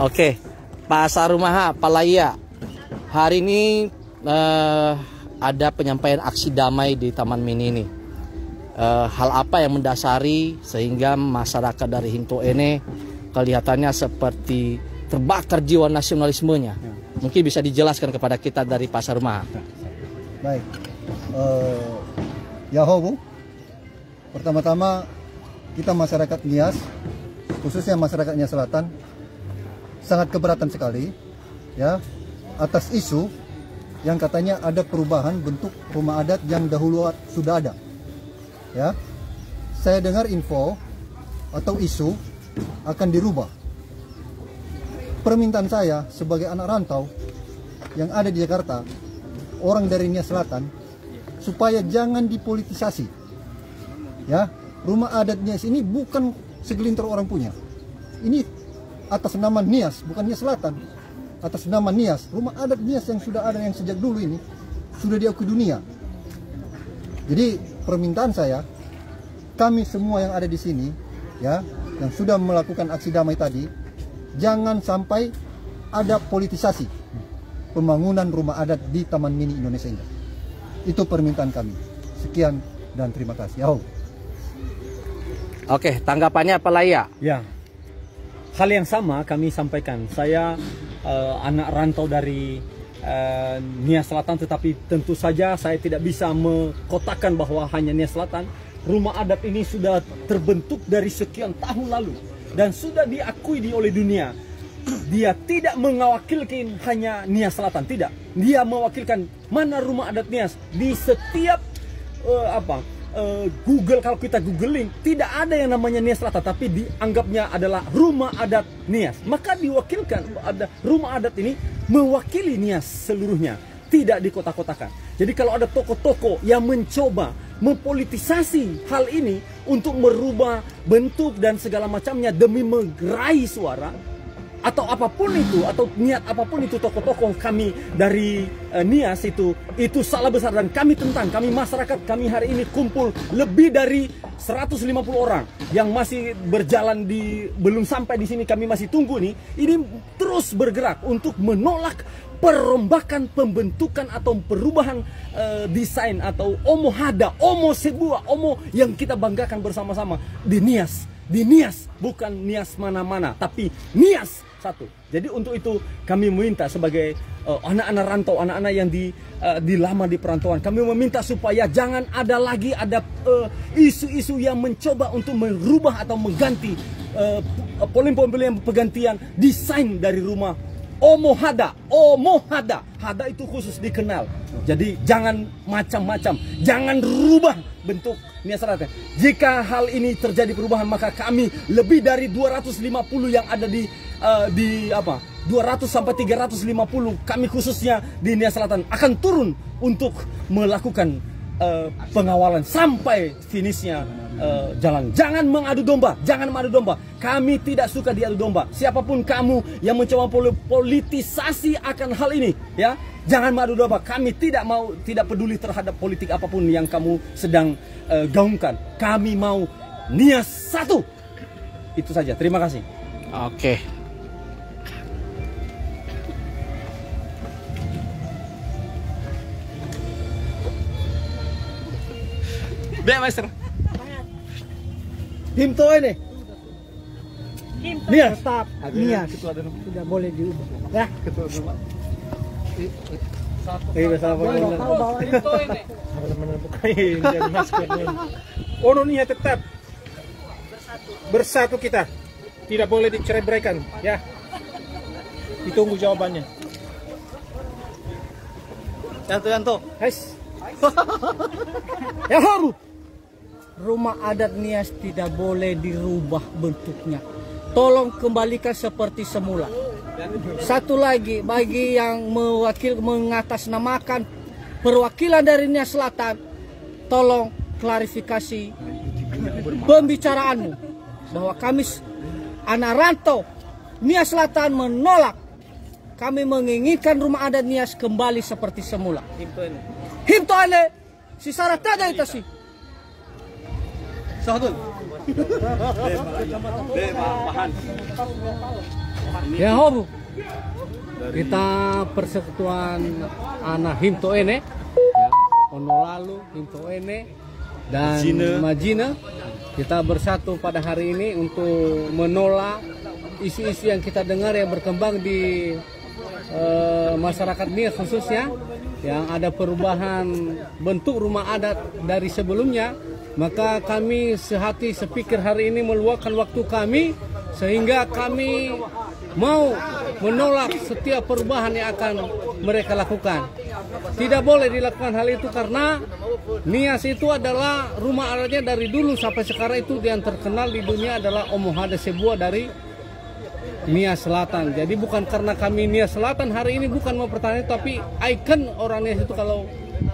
Oke, Pasar Rumaha, Palaya. Hari ini ada penyampaian aksi damai di Taman Mini ini. Hal apa yang mendasari sehingga masyarakat dari Himto ini kelihatannya seperti terbakar jiwa nasionalismenya? Mungkin bisa dijelaskan kepada kita dari Pasar Rumaha. Baik, Yahobu. Pertama-tama kita masyarakat Nias, khususnya masyarakat Nias Selatan, sangat keberatan sekali ya atas isu yang katanya ada perubahan bentuk rumah adat yang dahulu sudah ada. Ya, saya dengar info atau isu akan dirubah. Permintaan saya sebagai anak rantau yang ada di Jakarta, orang dari Nias Selatan, supaya jangan dipolitisasi. Ya, rumah adat Nias ini bukan segelintir orang punya. Ini atas nama Nias, bukan Nias Selatan. Atas nama Nias, rumah adat Nias yang sudah ada yang sejak dulu ini sudah diakui dunia. Jadi permintaan saya, kami semua yang ada di sini, ya, yang sudah melakukan aksi damai tadi, jangan sampai ada politisasi pembangunan rumah adat di Taman Mini Indonesia Indah. Itu permintaan kami. Sekian dan terima kasih. Oh. Oke, tanggapannya Palaya? Ya, hal yang sama kami sampaikan. Saya anak rantau dari Nias Selatan, tetapi tentu saja saya tidak bisa mengkotakkan bahwa hanya Nias Selatan. Rumah adat ini sudah terbentuk dari sekian tahun lalu dan sudah diakui oleh dunia. Dia tidak mewakilkan hanya Nias Selatan, tidak. Dia mewakilkan mana rumah adat Nias di setiap Google. Kalau kita googling, tidak ada yang namanya Nias Selatan, tapi dianggapnya adalah rumah adat Nias. Maka diwakilkan, ada rumah adat ini mewakili Nias seluruhnya, tidak dikotak-kotakan. Jadi kalau ada tokoh-tokoh yang mencoba mempolitisasi hal ini untuk merubah bentuk dan segala macamnya demi menggerai suara atau apapun itu, atau niat apapun itu tokoh-tokoh kami dari Nias itu salah besar, dan kami tentang, kami masyarakat, kami hari ini kumpul lebih dari 150 orang yang masih berjalan belum sampai di sini, kami masih tunggu nih, ini terus bergerak untuk menolak perombakan pembentukan atau perubahan desain atau omo hada, omo sebuah, omo yang kita banggakan bersama-sama di Nias. Di Nias, bukan Nias mana-mana, tapi Nias satu. Jadi untuk itu kami meminta sebagai anak-anak rantau, anak-anak yang lama di perantauan, kami meminta supaya jangan ada lagi isu-isu yang mencoba untuk merubah atau mengganti poin-poin pergantian desain dari rumah Omo Hada. Omo Hada. Hada itu khusus dikenal. Jadi jangan macam-macam, jangan rubah bentuk Nias Selatan. Jika hal ini terjadi perubahan, maka kami lebih dari 250 yang ada di 200 sampai 350 kami khususnya di Nias Selatan akan turun untuk melakukan pengawalan sampai finishnya jalan. Jangan mengadu domba, jangan mengadu domba. Kami tidak suka diadu domba. Siapapun kamu yang mencoba politisasi akan hal ini, ya, jangan mengadu domba. Kami tidak mau, tidak peduli terhadap politik apapun yang kamu sedang gaungkan. Kami mau Nias satu. Itu saja. Terima kasih. Oke. Baik, Master. Himto ini. Nias. Tetap Nias. Sudah boleh diubah. Ya. Ono Nias tetap bersatu kita, tidak boleh dicerai-beraikan, ya. Ditunggu jawabannya. Yanto. Guys. Ya haru. Rumah adat Nias tidak boleh dirubah bentuknya. Tolong kembalikan seperti semula. Satu lagi, bagi yang mengatasnamakan perwakilan dari Nias Selatan, tolong klarifikasi pembicaraanmu bahwa kami anak rantau Nias Selatan menolak. Kami menginginkan rumah adat Nias kembali seperti semula. Himto ini si syarat ada itu sih. Sahadul. Ya hobu. Kita persekutuan anak Himto Ene, ya, Ono Lalu, Himto Ene, dan Majina. Kita bersatu pada hari ini untuk menolak isu-isu yang kita dengar yang berkembang di masyarakat Nias khususnya, yang ada perubahan bentuk rumah adat dari sebelumnya. Maka kami sehati sepikir hari ini meluangkan waktu kami sehingga kami mau menolak setiap perubahan yang akan mereka lakukan. Tidak boleh dilakukan hal itu karena Nias itu adalah rumah adatnya dari dulu sampai sekarang. Itu yang terkenal di dunia adalah Omohada sebuah dari Nias Selatan. Jadi bukan karena kami Nias Selatan hari ini bukan mempertahankan, tapi ikon orang Nias itu kalau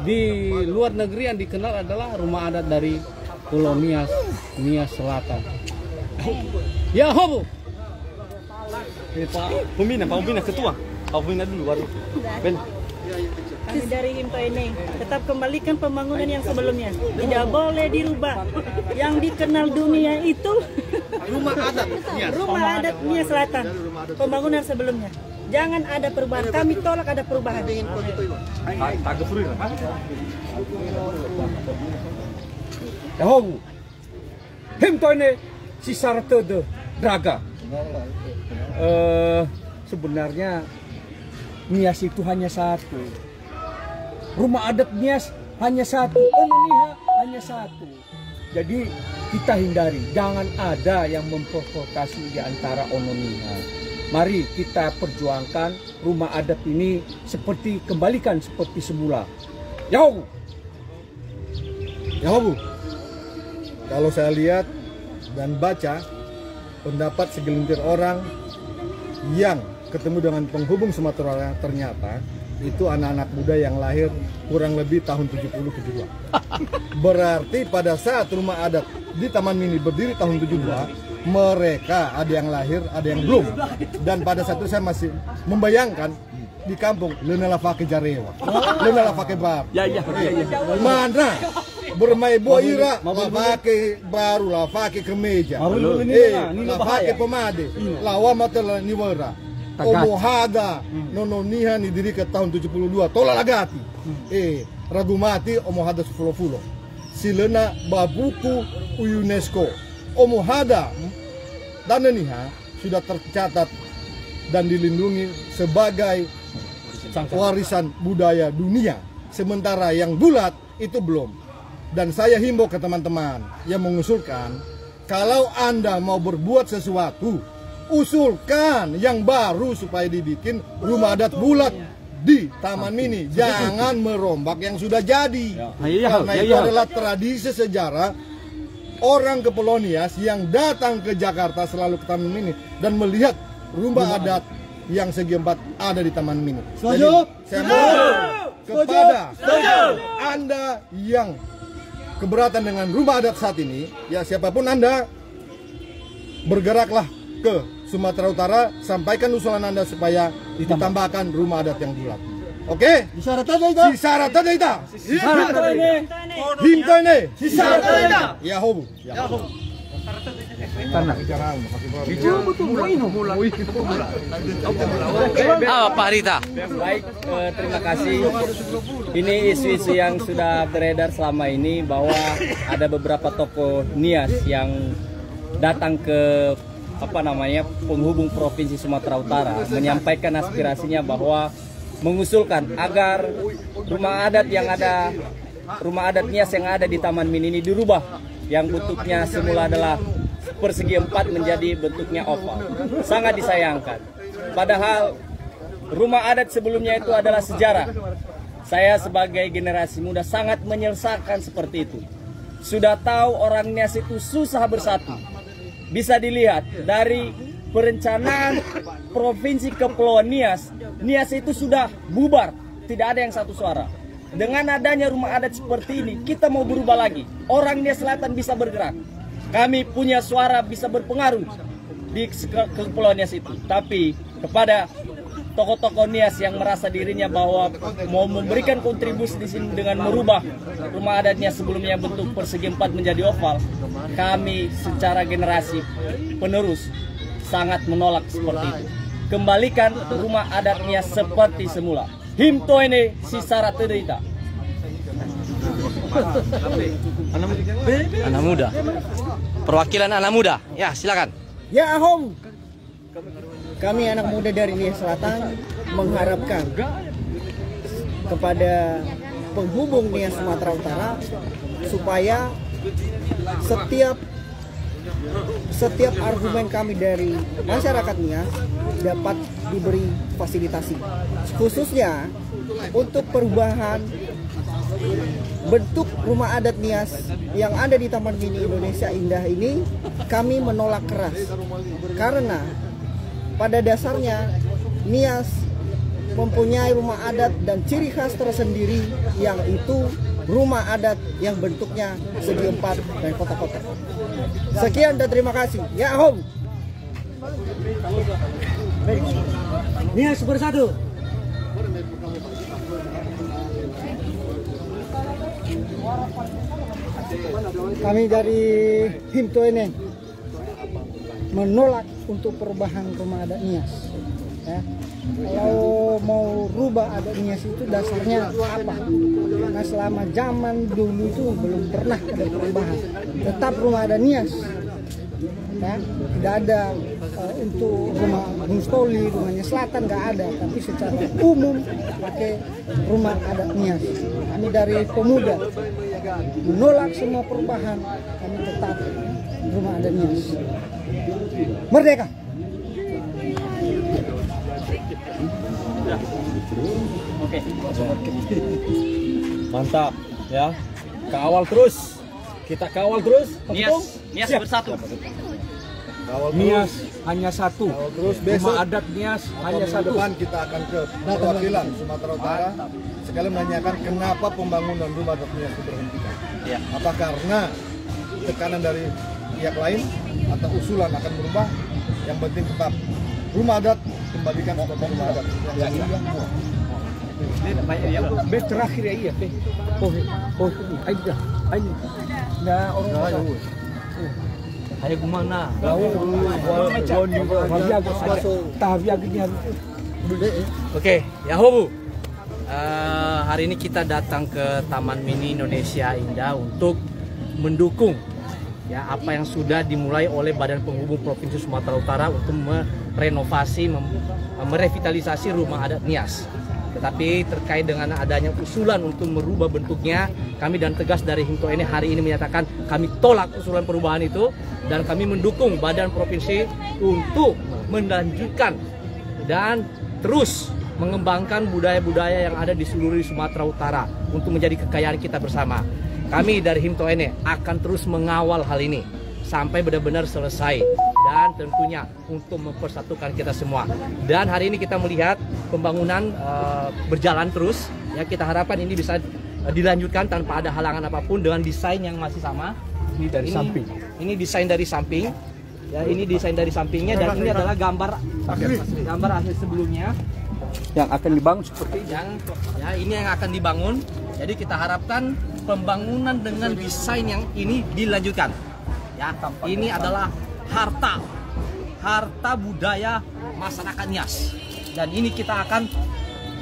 di luar negeri yang dikenal adalah rumah adat dari Pulau Nias, Nias Selatan. Ya hobu. Pak Pembina ketua. Pak Pembina dulu baru. Ben. Kami dari Himto ini tetap kembalikan pembangunan yang sebelumnya. Tidak boleh dirubah. Yang dikenal dunia itu rumah adat Nias Selatan. Pembangunan sebelumnya. Jangan ada perubahan. Kami tolak ada perubahan. Yahobu. Himto ini sisar tede draga. Sebenarnya Nias itu hanya satu. Rumah adat Nias hanya satu. Ononiha hanya satu. Jadi kita hindari, jangan ada yang memprovokasi di antara Ononiha. Mari kita perjuangkan rumah adat ini kembalikan seperti semula. Yahobu. Yahobu. Kalau saya lihat dan baca pendapat segelintir orang yang ketemu dengan penghubung Sumatera ternyata itu anak-anak muda yang lahir kurang lebih tahun 70-72. Berarti pada saat rumah adat di Taman Mini berdiri tahun 72, mereka ada yang lahir, ada yang belum. Dan pada saat itu saya masih membayangkan di kampung Lenala Fake Jarewa, Lenala Fake Bar. Mana bermain boira, lafake baru, lafake kemeja, lafake pemade, lawa matela niwara, Omohada, Nononiha ni diri ke tahun 72, tola lagati, Ragumati, Omohada Fulo-Fulo, Silena Babuku UNESCO, Omohada dan Noniha sudah tercatat dan dilindungi sebagai warisan budaya dunia, sementara yang bulat itu belum. Dan saya himbau ke teman-teman yang mengusulkan, kalau Anda mau berbuat sesuatu, usulkan yang baru supaya dibikin rumah adat bulat di Taman Mini. Jangan merombak yang sudah jadi. Karena itu adalah tradisi sejarah orang ke Pulau Nias yang datang ke Jakarta selalu ke Taman Mini dan melihat rumah adat yang segi empat ada di Taman Mini. Jadi saya mohon kepada Anda yang keberatan dengan rumah adat saat ini, ya siapapun Anda, bergeraklah ke Sumatera Utara, sampaikan usulan Anda supaya ditambahkan rumah adat yang bulat. Oke? Syarat ada ita. Himto ini. Syarat ada. Ya hobu. Pak Rita. Baik, terima kasih. Ini isu-isu yang sudah beredar selama ini bahwa ada beberapa tokoh Nias yang datang ke penghubung Provinsi Sumatera Utara menyampaikan aspirasinya bahwa mengusulkan agar rumah adat Nias yang ada di Taman Mini ini dirubah, yang bentuknya semula adalah persegi 4 menjadi bentuknya oval. Sangat disayangkan. Padahal rumah adat sebelumnya itu adalah sejarah. Saya sebagai generasi muda sangat menyesalkan seperti itu. Sudah tahu orang Nias itu susah bersatu. Bisa dilihat dari perencanaan provinsi kepulauan Nias, Nias itu sudah bubar, tidak ada yang satu suara. Dengan adanya rumah adat seperti ini, kita mau berubah lagi. Orang Nias Selatan bisa bergerak. Kami punya suara bisa berpengaruh di kepulauan Nias itu. Tapi kepada tokoh-tokoh Nias yang merasa dirinya bahwa mau memberikan kontribusi di sini dengan merubah rumah adatnya sebelumnya bentuk persegi 4 menjadi oval, kami secara generasi penerus sangat menolak seperti itu. Kembalikan rumah adatnya seperti semula. Himto ini sisara terita. Anak muda. Perwakilan anak muda. Ya, silakan. Ya Ahom, kami anak muda dari Nias Selatan mengharapkan kepada penghubung Nias Sumatera Utara supaya setiap argumen kami dari masyarakat Nias dapat diberi fasilitasi, khususnya untuk perubahan bentuk rumah adat Nias yang ada di Taman Mini Indonesia Indah ini. Kami menolak keras karena pada dasarnya Nias mempunyai rumah adat dan ciri khas tersendiri, yang itu rumah adat yang bentuknya segi empat dan kotak-kotak. Sekian dan terima kasih. Ya Ahom. Nias bersatu. Kami dari Himto ini menolak untuk perubahan rumah adat Nias. Ya. Kalau mau rubah adat Nias itu dasarnya apa? Karena selama zaman dulu itu belum pernah ada perubahan. Tetap rumah adat Nias. Ya, tidak ada untuk rumah Mustoli, rumahnya Selatan nggak ada, tapi secara umum pakai rumah adat Nias. Kami dari pemuda menolak semua perubahan, kami tetap rumah adat Nias. Merdeka! Oke. Mantap ya. Kawal terus. Kita kawal terus. Nias bersatu. Nias hanya satu. Terus besok Rumah adat Nias hanya satu. depan kita akan ke perwakilan Sumatera Utara sekali menanyakan kenapa pembangunan rumah adat Nias diberhentikan. Ya. Apa karena tekanan dari pihak lain atau usulan akan berubah? Yang penting tetap rumah adat kembalikan sebagai rumah adat yang sah. Be terakhir ya iya be. Oh, aja. Ayo. Nah, orang Ayo kemana? Oke, Yahobu. Hari ini kita datang ke Taman Mini Indonesia Indah untuk mendukung ya apa yang sudah dimulai oleh Badan Penghubung Provinsi Sumatera Utara untuk merenovasi, merevitalisasi rumah adat Nias. Tetapi terkait dengan adanya usulan untuk merubah bentuknya, kami dan tegas dari Himto ini hari ini menyatakan kami tolak usulan perubahan itu dan kami mendukung Badan Provinsi untuk melanjutkan dan terus mengembangkan budaya-budaya yang ada di seluruh Sumatera Utara untuk menjadi kekayaan kita bersama. Kami dari Himto ini akan terus mengawal hal ini sampai benar-benar selesai dan tentunya untuk mempersatukan kita semua. Dan hari ini kita melihat pembangunan berjalan terus ya, kita harapkan ini bisa dilanjutkan tanpa ada halangan apapun dengan desain yang masih sama. Ini dari samping. Ini desain dari samping. Ya, ini desain dari sampingnya dan ini adalah gambar akhir sebelumnya Yang akan dibangun seperti ini. Ini yang akan dibangun. Jadi kita harapkan pembangunan dengan desain yang ini dilanjutkan. Ya, ini adalah harta budaya masyarakat Nias. Dan ini kita akan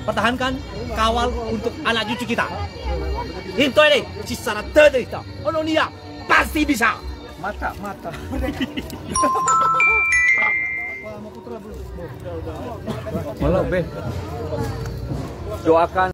pertahankan, kawal untuk anak cucu kita. Himto ini secara terderita. Ononia pasti bisa. Mata. Malah be. Doakan